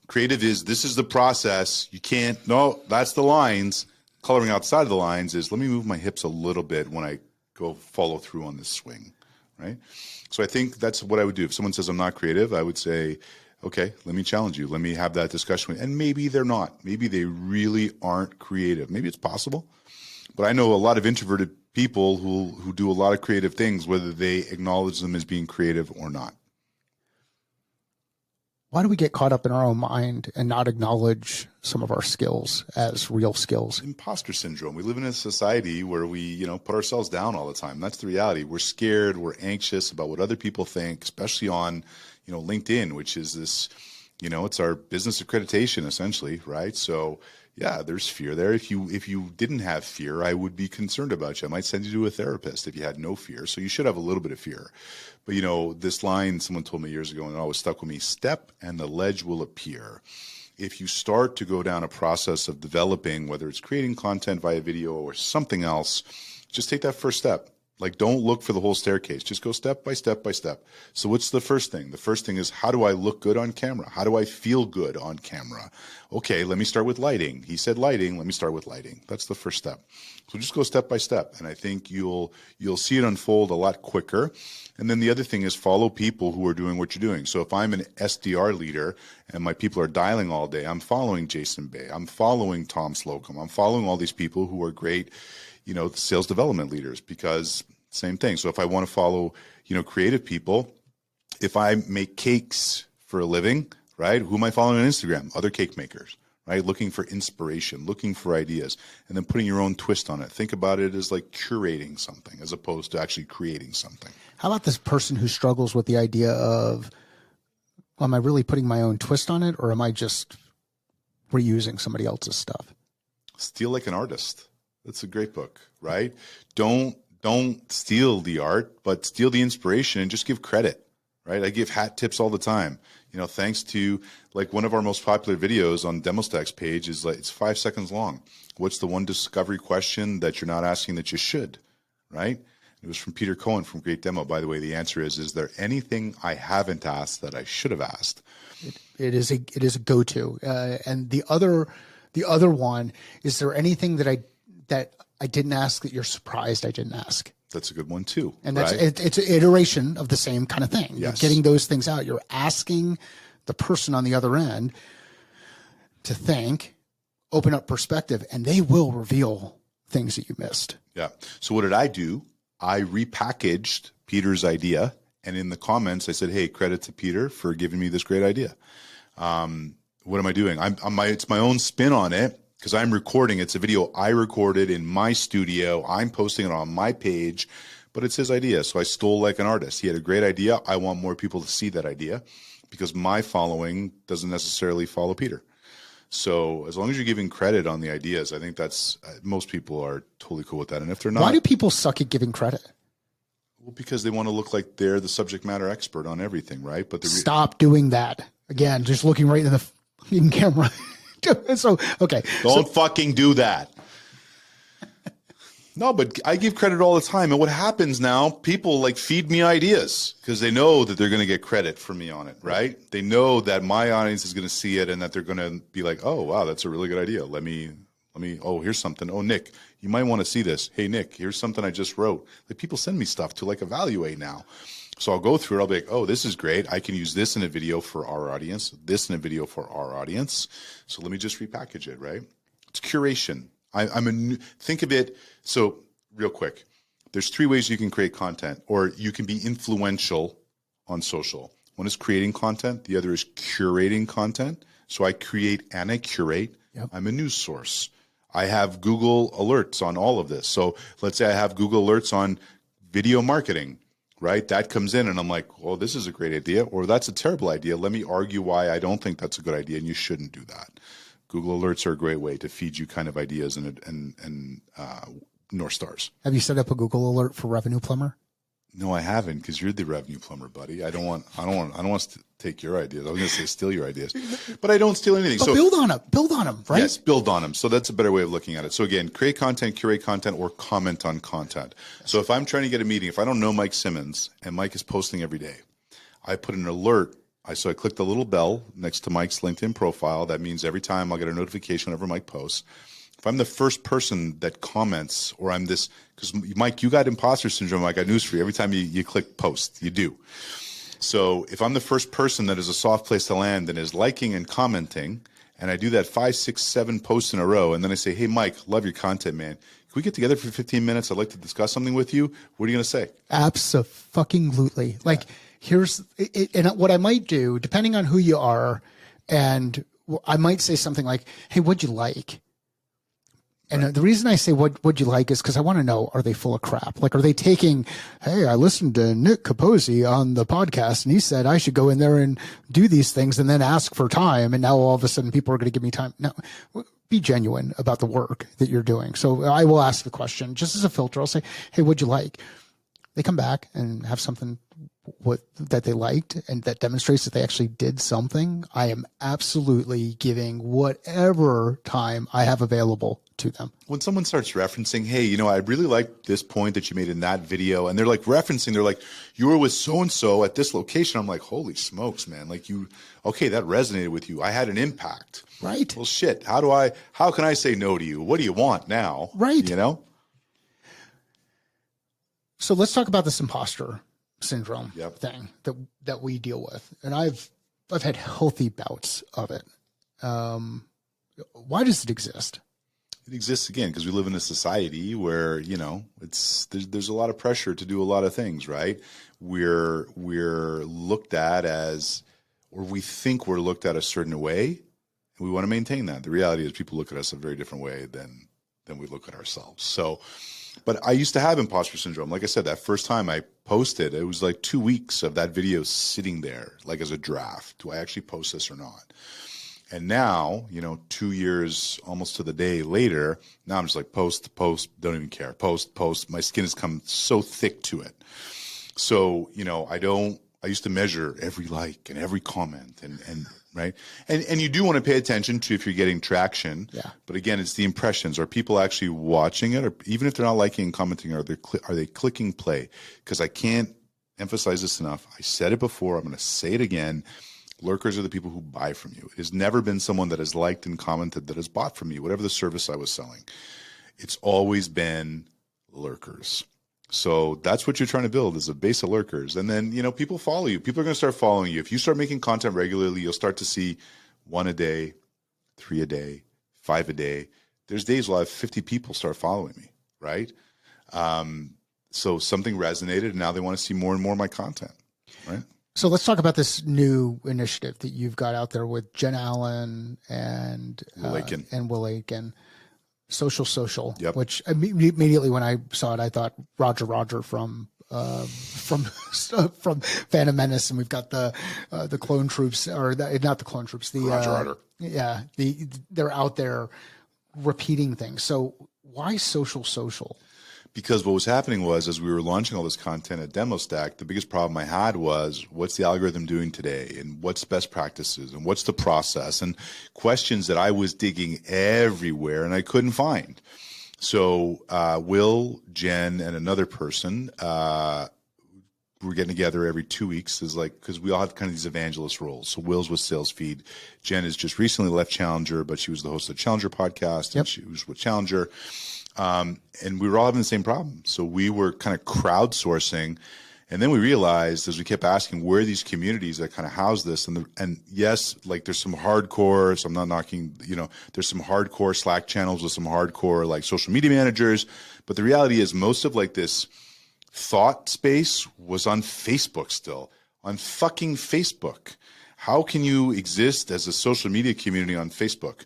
[SPEAKER 2] creative this is the process. You can't, no, that's the lines. Coloring outside of the lines is, let me move my hips a little bit when I go follow through on this swing, right? So I think that's what I would do. If someone says I'm not creative, I would say, okay, let me challenge you. Let me have that discussion with you. And maybe they're not. Maybe they really aren't creative. Maybe it's possible. But I know a lot of introverted people who do a lot of creative things, whether they acknowledge them as being creative or not.
[SPEAKER 1] Why do we get caught up in our own mind and not acknowledge some of our skills as real skills?
[SPEAKER 2] Imposter syndrome. We live in a society where we, put ourselves down all the time. That's the reality. We're scared. We're anxious about what other people think, especially on, LinkedIn, which is this, it's our business accreditation essentially, right? So yeah, there's fear there. If you didn't have fear, I would be concerned about you. I might send you to a therapist if you had no fear. So you should have a little bit of fear. But this line someone told me years ago, and it always stuck with me: step and the ledge will appear. If you start to go down a process of developing, whether it's creating content via video or something else, just take that first step. Like, don't look for the whole staircase. Just go step by step by step. So what's the first thing? The first thing is, how do I look good on camera? How do I feel good on camera? Okay, let me start with lighting. He said lighting. Let me start with lighting. That's the first step. So just go step by step, and I think you'll see it unfold a lot quicker. And then the other thing is, follow people who are doing what you're doing. So if I'm an SDR leader and my people are dialing all day, I'm following Jason Bay. I'm following Tom Slocum. I'm following all these people who are great, sales development leaders, because same thing. So if I want to follow, creative people, if I make cakes for a living, right? Who am I following on Instagram? Other cake makers, right? Looking for inspiration, looking for ideas, and then putting your own twist on it. Think about it as like curating something as opposed to actually creating something.
[SPEAKER 1] How about this person who struggles with the idea of, am I really putting my own twist on it, or am I just reusing somebody else's stuff?
[SPEAKER 2] Steal like an artist. That's a great book, right? Don't steal the art, but steal the inspiration and just give credit, right? I give hat tips all the time. Thanks to, like, one of our most popular videos on DemoStack's page is like, it's 5 seconds long. What's the one discovery question that you're not asking that you should, right? It was from Peter Cohen from Great Demo. By the way, the answer is there anything I haven't asked that I should have asked?
[SPEAKER 1] It is a go-to. And the other one, is there anything that I didn't ask that you're surprised I didn't ask?
[SPEAKER 2] That's a good one too.
[SPEAKER 1] And that's,
[SPEAKER 2] right?
[SPEAKER 1] it's an iteration of the same kind of thing.
[SPEAKER 2] Yes.
[SPEAKER 1] You're getting those things out. You're asking the person on the other end, to think, open up perspective, and they will reveal things that you missed.
[SPEAKER 2] Yeah. So what did I do? I repackaged Peter's idea, and in the comments I said, "Hey, credit to Peter for giving me this great idea." What am I doing? It's my own spin on it because I'm recording. It's a video I recorded in my studio. I'm posting it on my page, but it's his idea. So I stole like an artist. He had a great idea. I want more people to see that idea because my following doesn't necessarily follow Peter. So as long as you're giving credit on the ideas, I think that's most people are totally cool with that. And if they're not,
[SPEAKER 1] why do people suck at giving credit?
[SPEAKER 2] Well, because they want to look like they're the subject matter expert on everything, right? But
[SPEAKER 1] stop doing that. Again, just looking right in the fucking camera. So, okay.
[SPEAKER 2] Don't fucking do that. No, but I give credit all the time. And what happens now, people like feed me ideas because they know that they're going to get credit for me on it, right? They know that my audience is going to see it and that they're going to be like, oh, wow, that's a really good idea. Let me, oh, here's something. Oh, Nick, you might want to see this. Hey, Nick, here's something I just wrote. Like people send me stuff to like evaluate now. So I'll go through it. I'll be like, oh, this is great. I can use this in a video for our audience, this in a video for our audience. So let me just repackage it, right? It's curation. Think of it. So real quick, there's 3 ways you can create content, or you can be influential on social. One is creating content. The other is curating content. So I create and I curate. Yep. I'm a news source. I have Google alerts on all of this. So let's say I have Google alerts on video marketing, right? That comes in and I'm like, well, this is a great idea, or that's a terrible idea. Let me argue why I don't think that's a good idea and you shouldn't do that. Google alerts are a great way to feed you kind of ideas and North Stars.
[SPEAKER 1] Have you set up a Google alert for Revenue Plumber?
[SPEAKER 2] No, I haven't, because you're the revenue plumber, buddy. I don't want to take your ideas. I was going to say steal your ideas, but I don't steal anything.
[SPEAKER 1] But so build on them, right?
[SPEAKER 2] Yes, build on them. So that's a better way of looking at it. So again, create content, curate content, or comment on content. So if I'm trying to get a meeting, if I don't know Mike Simmons and Mike is posting every day, I put an alert. So I click the little bell next to Mike's LinkedIn profile. That means every time I'll get a notification whenever Mike posts. If I'm the first person that comments, or I'm this, because Mike, you got imposter syndrome. I got news for you. Every time you click post, you do. So if I'm the first person that is a soft place to land and is liking and commenting, and I do that 5, 6, 7 posts in a row, and then I say, hey, Mike, love your content, man. Can we get together for 15 minutes? I'd like to discuss something with you. What are you going to say?
[SPEAKER 1] Abso-fucking-lutely. Like, here's it, and what I might do, depending on who you are, and I might say something like, hey, what'd you like? And right. The reason I say what'd you like is because I want to know, are they full of crap? Like, are they taking, hey, I listened to Nick Capozzi on the podcast and he said I should go in there and do these things and then ask for time. And now all of a sudden people are going to give me time. No, be genuine about the work that you're doing. So I will ask the question just as a filter. I'll say, hey, what'd you like? They come back and have something that they liked and that demonstrates that they actually did something. I am absolutely giving whatever time I have available to them.
[SPEAKER 2] When someone starts referencing, hey, I really like this point that you made in that video, and they're like referencing, they're like, you were with so-and-so at this location. I'm like, holy smokes, man. Like okay, that resonated with you. I had an impact.
[SPEAKER 1] Right.
[SPEAKER 2] Well, shit, how can I say no to you? What do you want now?
[SPEAKER 1] Right. So let's talk about this imposter syndrome thing that we deal with. And I've had healthy bouts of it. Why does it exist?
[SPEAKER 2] It exists again because we live in a society where there's a lot of pressure to do a lot of things, right? We're looked at as, or we think we're looked at a certain way, and we want to maintain that. The reality is people look at us a very different way than we look at ourselves. So, but I used to have imposter syndrome. Like I said, that first time I posted, it was like 2 weeks of that video sitting there, like as a draft. Do I actually post this or not? And now, 2 years almost to the day later, now I'm just like post, don't even care. Post. My skin has come so thick to it. So, I used to measure every like and every comment and right. And you do want to pay attention to if you're getting traction.
[SPEAKER 1] Yeah.
[SPEAKER 2] But again, it's the impressions. Are people actually watching it? Or even if they're not liking and commenting, are they clicking play? Because I can't emphasize this enough. I said it before. I'm going to say it again. Lurkers are the people who buy from you. It has never been someone that has liked and commented that has bought from you, whatever the service I was selling. It's always been lurkers. So that's what you're trying to build, is a base of lurkers. And then, people follow you. People are going to start following you. If you start making content regularly, you'll start to see 1 a day, 3 a day, 5 a day. There's days where I have 50 people start following me, right? So something resonated, and now they want to see more and more of my content, right?
[SPEAKER 1] So let's talk about this new initiative that you've got out there with Jen Allen and Will Aiken. Social,
[SPEAKER 2] yep.
[SPEAKER 1] Which immediately when I saw it, I thought Roger from Phantom Menace, and we've got the clone troops, or not the clone troops, the
[SPEAKER 2] Roger.
[SPEAKER 1] Yeah, they're out there repeating things. So why social?
[SPEAKER 2] Because what was happening was, as we were launching all this content at DemoStack, the biggest problem I had was, what's the algorithm doing today? And what's best practices? And what's the process? And questions that I was digging everywhere and I couldn't find. So Will, Jen, and another person, we're getting together every 2 weeks, because we all have kind of these evangelist roles. So Will's with Sales Feed. Jen has just recently left Challenger, but she was the host of the Challenger podcast, and she was with Challenger. And we were all having the same problem. So we were kind of crowdsourcing. And then we realized, as we kept asking, where are these communities that kind of house this? And yes, like there's some hardcore, so I'm not knocking, there's some hardcore Slack channels with some hardcore like social media managers. But the reality is most of like this thought space was on Facebook still, on fucking Facebook. How can you exist as a social media community on Facebook?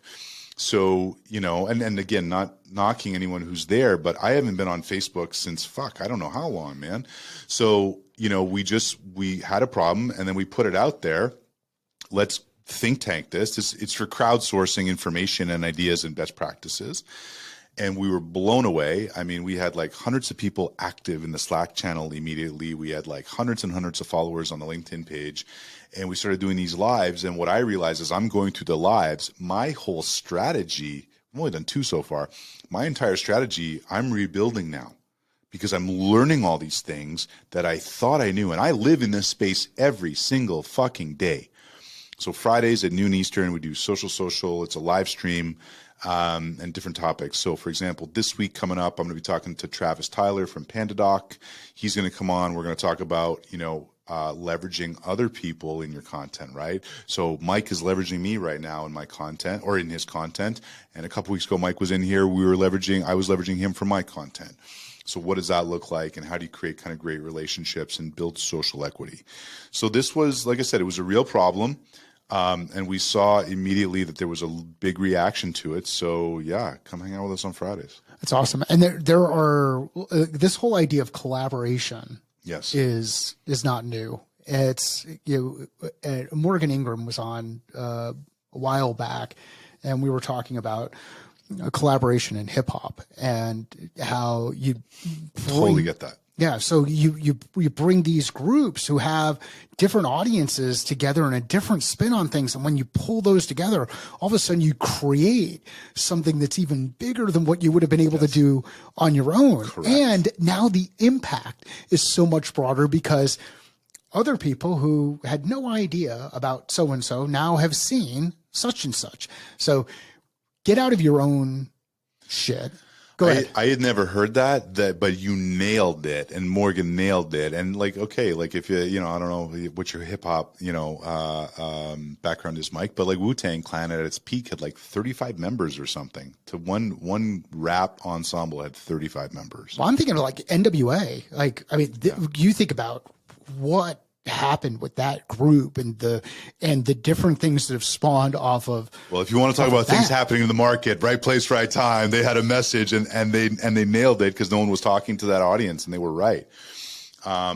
[SPEAKER 2] So, and again, not knocking anyone who's there, but I haven't been on Facebook since I don't know how long, man. So, we had a problem and then we put it out there. Let's think tank this. It's for crowdsourcing information and ideas and best practices. And we were blown away. I mean, we had like hundreds of people active in the Slack channel immediately. We had like hundreds and hundreds of followers on the LinkedIn page. And we started doing these lives. And what I realized is I'm going through the lives, my whole strategy, I've only done 2 so far. My entire strategy, I'm rebuilding now because I'm learning all these things that I thought I knew. And I live in this space every single fucking day. So Fridays at noon Eastern, we do social. It's a live stream. And different topics. So, for example, this week coming up, I'm going to be talking to Travis Tyler from PandaDoc. He's going to come on. We're going to talk about, leveraging other people in your content, right? So Mike is leveraging me right now in my content or in his content. And a couple weeks ago, Mike was in here. I was leveraging him for my content. So what does that look like? And how do you create kind of great relationships and build social equity? So this was, like I said, it was a real problem. And we saw immediately that there was a big reaction to it. So yeah, come hang out with us on Fridays.
[SPEAKER 1] That's awesome. And there are this whole idea of collaboration.
[SPEAKER 2] Yes,
[SPEAKER 1] is not new. It's Morgan Ingram was on a while back, and we were talking about collaboration in hip hop and how you
[SPEAKER 2] totally get that.
[SPEAKER 1] Yeah, so you bring these groups who have different audiences together and a different spin on things, and when you pull those together, all of a sudden you create something that's even bigger than what you would have been able to do on your own.
[SPEAKER 2] Correct.
[SPEAKER 1] And now the impact is so much broader because other people who had no idea about so and so now have seen such and such. So get out of your own shit. Go ahead.
[SPEAKER 2] I had never heard that, but you nailed it, and Morgan nailed it. And like, okay, like if I don't know what your hip hop, background is, Mike, but like Wu-Tang Clan at its peak had like 35 members or something. To one rap ensemble had 35 members.
[SPEAKER 1] Well, I'm thinking of like NWA. Like, I mean, you think about what happened with that group and the different things that have spawned off of.
[SPEAKER 2] Well, if you want to talk about things happening in the market, right place, right time, they had a message and they nailed it because no one was talking to that audience and they were right. So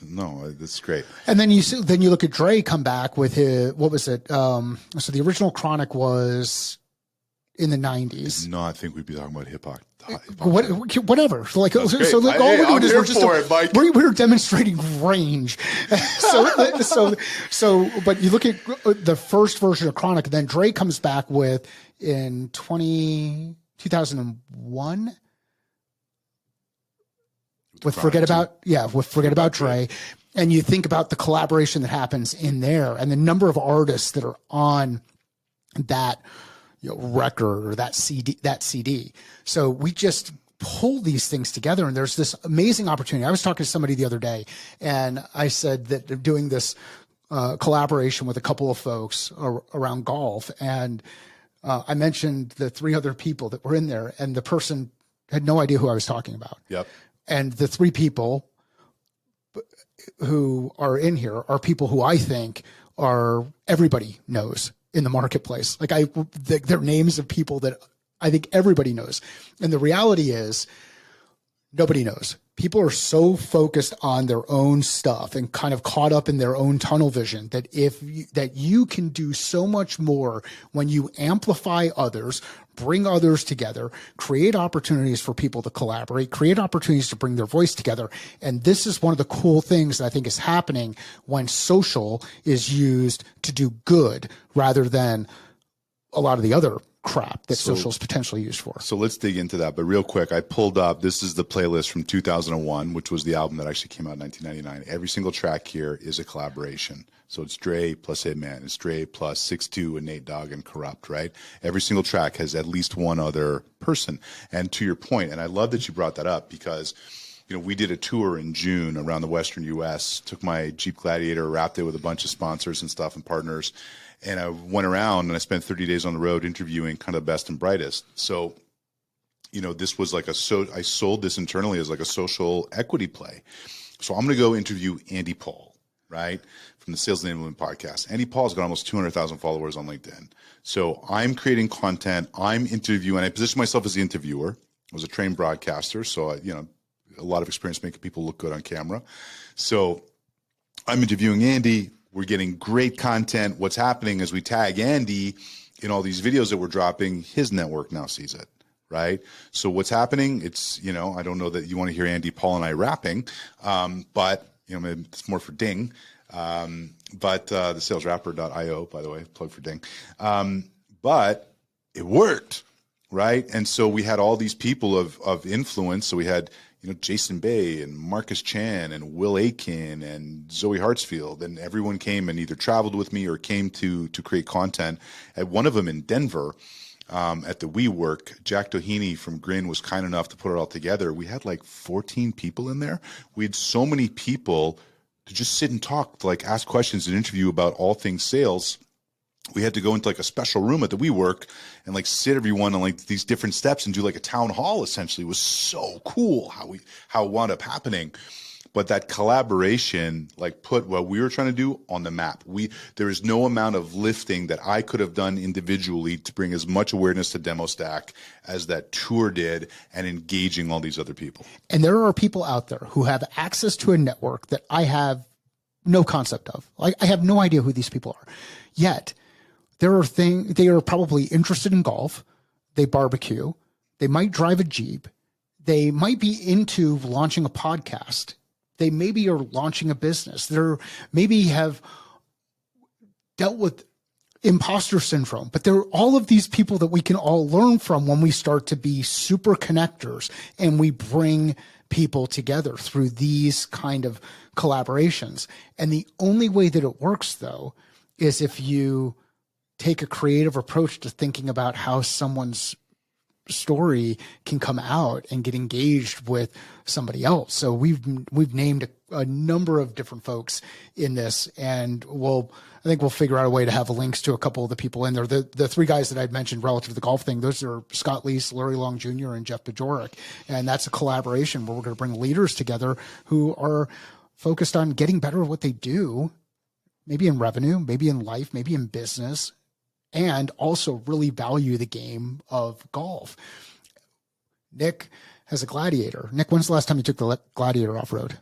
[SPEAKER 2] no, that's great.
[SPEAKER 1] And then you look at Dre come back with his, what was it? So the original Chronic was in the 90s.
[SPEAKER 2] No, I think we'd be talking about hip hop.
[SPEAKER 1] Whatever. So like, all we're doing is we're demonstrating range. But you look at the first version of Chronic, and then Dre comes back with in 2001 with Forget About Dre. And you think about the collaboration that happens in there and the number of artists that are on that record or that CD. So we just pull these things together, and there's this amazing opportunity. I was talking to somebody the other day, and I said that they're doing this collaboration with a couple of folks around golf. And I mentioned the 3 other people that were in there, and the person had no idea who I was talking about.
[SPEAKER 2] Yep.
[SPEAKER 1] And the 3 people who are in here are people who I think are everybody knows in the marketplace. Like they're names of people that I think everybody knows. And the reality is nobody knows. People are so focused on their own stuff and kind of caught up in their own tunnel vision that that you can do so much more when you amplify others, bring others together, create opportunities for people to collaborate, create opportunities to bring their voice together. And this is one of the cool things that I think is happening when social is used to do good rather than a lot of the other crap that social is potentially used for.
[SPEAKER 2] So let's dig into that. But real quick, I pulled up, this is the playlist from 2001, which was the album that actually came out in 1999. Every single track here is a collaboration. So it's Dre plus Hitman, it's Dre plus 6ix2ine and Nate Dogg and Corrupt, right? Every single track has at least one other person. And to your point, and I love that you brought that up because we did a tour in June around the Western U.S., took my Jeep Gladiator, wrapped it with a bunch of sponsors and stuff and partners. And I went around and I spent 30 days on the road interviewing kind of the best and brightest. So, this was like I sold this internally as like a social equity play. So I'm going to go interview Andy Paul, right? From the Sales Enablement Podcast. Andy Paul's got almost 200,000 followers on LinkedIn. So I'm creating content. I'm interviewing. I position myself as the interviewer. I was a trained broadcaster. So, a lot of experience making people look good on camera. So I'm interviewing Andy. We're getting great content. What's happening is we tag Andy in all these videos that we're dropping. His network now sees it, right? So what's happening? It's, I don't know that you want to hear Andy, Paul, and I rapping, but, maybe it's more for Ding. But the salesrapper.io, by the way, plug for Ding. But it worked, right? And so we had all these people of influence. So we had Jason Bay and Marcus Chan and Will Aiken and Zoe Hartsfield, and everyone came and either traveled with me or came to create content. At one of them in Denver, at the WeWork, Jack Doheny from Grin was kind enough to put it all together. We had like 14 people in there. We had so many people to just sit and talk, to like ask questions and interview about all things sales. We had to go into like a special room at the WeWork and like sit everyone on like these different steps and do like a town hall. Essentially, it was so cool how it wound up happening. But that collaboration like put what we were trying to do on the map. There is no amount of lifting that I could have done individually to bring as much awareness to DemoStack as that tour did, and engaging all these other people. And
[SPEAKER 1] there are people out there who have access to a network that I have no concept of. Like I have no idea who these people are. Yet they are probably interested in golf. They barbecue. They might drive a Jeep. They might be into launching a podcast. They maybe are launching a business. They maybe have dealt with imposter syndrome, but there are all of these people that we can all learn from when we start to be super connectors and we bring people together through these kind of collaborations. And the only way that it works, though, is if you take a creative approach to thinking about how someone's story can come out and get engaged with somebody else. So we've named a number of different folks in this, and I think we'll figure out a way to have links to a couple of the people in there. The 3 guys that I'd mentioned relative to the golf thing, those are Scott Leese, Larry Long Jr., and Jeff Bajorek. And that's a collaboration where we're going to bring leaders together who are focused on getting better at what they do, maybe in revenue, maybe in life, maybe in business, and also really value the game of golf. Nick has a Gladiator. Nick, when's the last time you took the Gladiator off-road?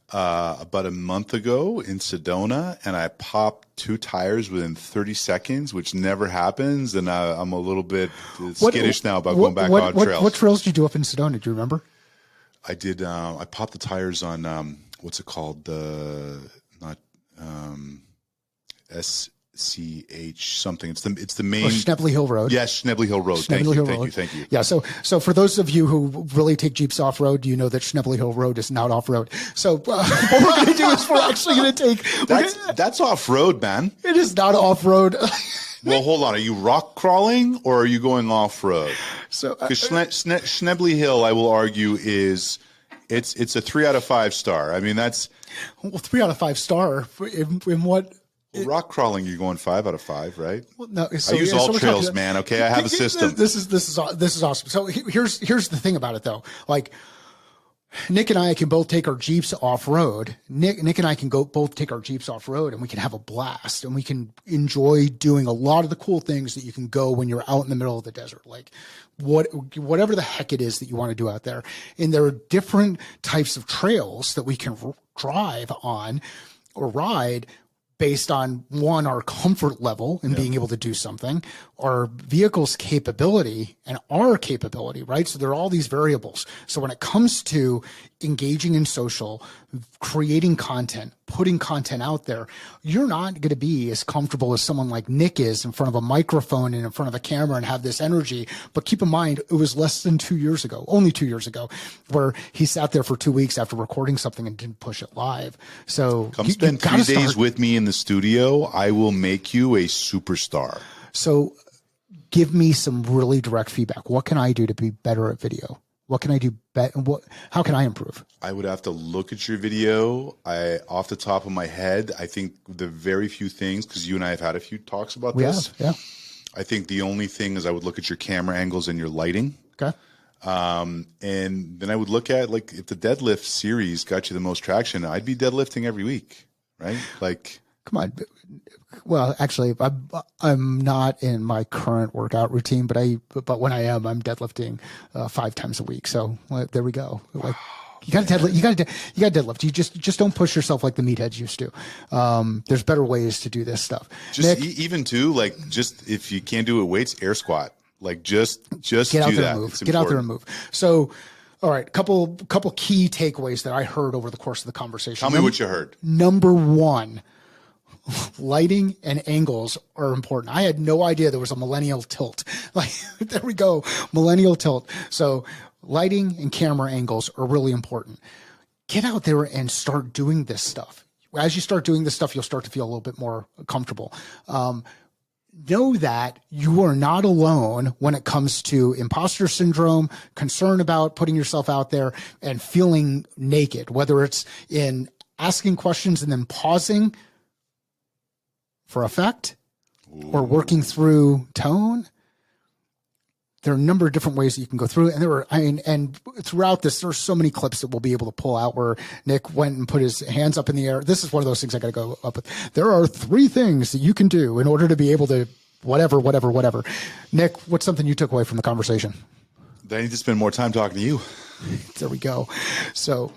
[SPEAKER 2] About a month ago in Sedona, and I popped 2 tires within 30 seconds, which never happens, and I'm a little bit skittish now about going back on trails.
[SPEAKER 1] What trails did you do up in Sedona? Do you remember?
[SPEAKER 2] I did. I popped the tires on what's it called? S-C-H something. It's the main
[SPEAKER 1] Schnebley Hill Road.
[SPEAKER 2] Yes, Schnebley Hill Road. Thank you.
[SPEAKER 1] Yeah. So for those of you who really take Jeeps off road, you know that Schnebley Hill Road is not off road. So what we're going to do is we're actually going to take.
[SPEAKER 2] That's off road, man.
[SPEAKER 1] It is not off road.
[SPEAKER 2] Well, hold on. Are you rock crawling or are you going off road?
[SPEAKER 1] So
[SPEAKER 2] because Schnebley Hill, I will argue, is It's a 3 out of 5 star. I mean, that's
[SPEAKER 1] Well, 3 out of 5 star in what?
[SPEAKER 2] rock crawling. You're going 5 out of 5, right?
[SPEAKER 1] Well, no,
[SPEAKER 2] I use all trails, man. Okay, I have a system.
[SPEAKER 1] This is awesome. So here's the thing about it though. Like Nick and I can both take our Jeeps off road. Nick and I can both take our Jeeps off road, and we can have a blast, and we can enjoy doing a lot of the cool things that you can go when you're out in the middle of the desert, like whatever the heck it is that you want to do out there. And there are different types of trails that we can drive on or ride based on one, our comfort level in being able to do something, our vehicle's capability and our capability, right? So there are all these variables. So when it comes to engaging in social, creating content, putting content out there, you're not going to be as comfortable as someone like Nick is in front of a microphone and in front of a camera and have this energy. But keep in mind, it was less than 2 years ago, only 2 years ago, where he sat there for 2 weeks after recording something and didn't push it live. So
[SPEAKER 2] come spend 3 days with me in the studio. I will make you a superstar.
[SPEAKER 1] So give me some really direct feedback. What can I do to be better at video? What can I do better? How can I improve?
[SPEAKER 2] I would have to look at your video. Off the top of my head, I think the very few things, because you and I have had a few talks about this.
[SPEAKER 1] Yeah.
[SPEAKER 2] I think the only thing is I would look at your camera angles and your lighting.
[SPEAKER 1] Okay.
[SPEAKER 2] And then I would look at, like, if the deadlift series got you the most traction, I'd be deadlifting every week, right? Like,
[SPEAKER 1] come on. Well, actually, I'm not in my current workout routine, but when I am, I'm deadlifting 5 times a week. So there we go. Like, you got to deadlift. You got to deadlift. You just don't push yourself like the meatheads used to. There's better ways to do this stuff.
[SPEAKER 2] Just Nick, even too, like, just if you can't do it, weights, air squat. Like, just get out there and move.
[SPEAKER 1] Get out there and move. So, all right, couple key takeaways that I heard over the course of the conversation.
[SPEAKER 2] Tell me what you heard.
[SPEAKER 1] Number 1. Lighting and angles are important. I had no idea there was a millennial tilt. Like, there we go. Millennial tilt. So lighting and camera angles are really important. Get out there and start doing this stuff. As you start doing this stuff, you'll start to feel a little bit more comfortable. Know that you are not alone when it comes to imposter syndrome, concern about putting yourself out there and feeling naked, whether it's in asking questions and then pausing for effect or working through tone. There are a number of different ways that you can go through. And and throughout this, there's so many clips that we'll be able to pull out where Nick went and put his hands up in the air. This is one of those things I got to go up with. There are 3 things that you can do in order to be able to whatever. Nick, what's something you took away from the conversation?
[SPEAKER 2] I need to spend more time talking to you.
[SPEAKER 1] There we go. So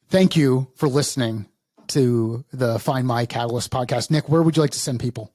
[SPEAKER 1] thank you for listening to the Find My Catalyst podcast. Nick, where would you like to send people?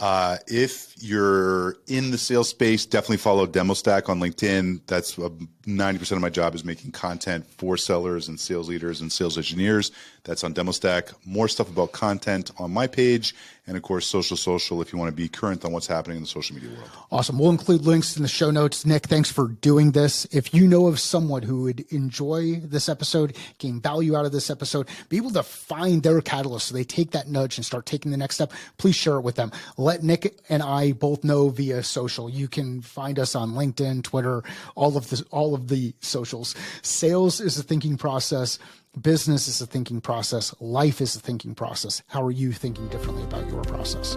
[SPEAKER 2] If you're in the sales space, definitely follow DemoStack on LinkedIn. That's 90% of my job is making content for sellers and sales leaders and sales engineers. That's on DemoStack. More stuff about content on my page. And of course, social if you want to be current on what's happening in the social media world.
[SPEAKER 1] Awesome. We'll include links in the show notes. Nick, thanks for doing this. If you know of someone who would enjoy this episode, gain value out of this episode, be able to find their catalyst so they take that nudge and start taking the next step, please share it with them. Let Nick and I both know via social. You can find us on LinkedIn, Twitter, all of the socials. Sales is a thinking process. Business is a thinking process. Life is a thinking process. How are you thinking differently about your process?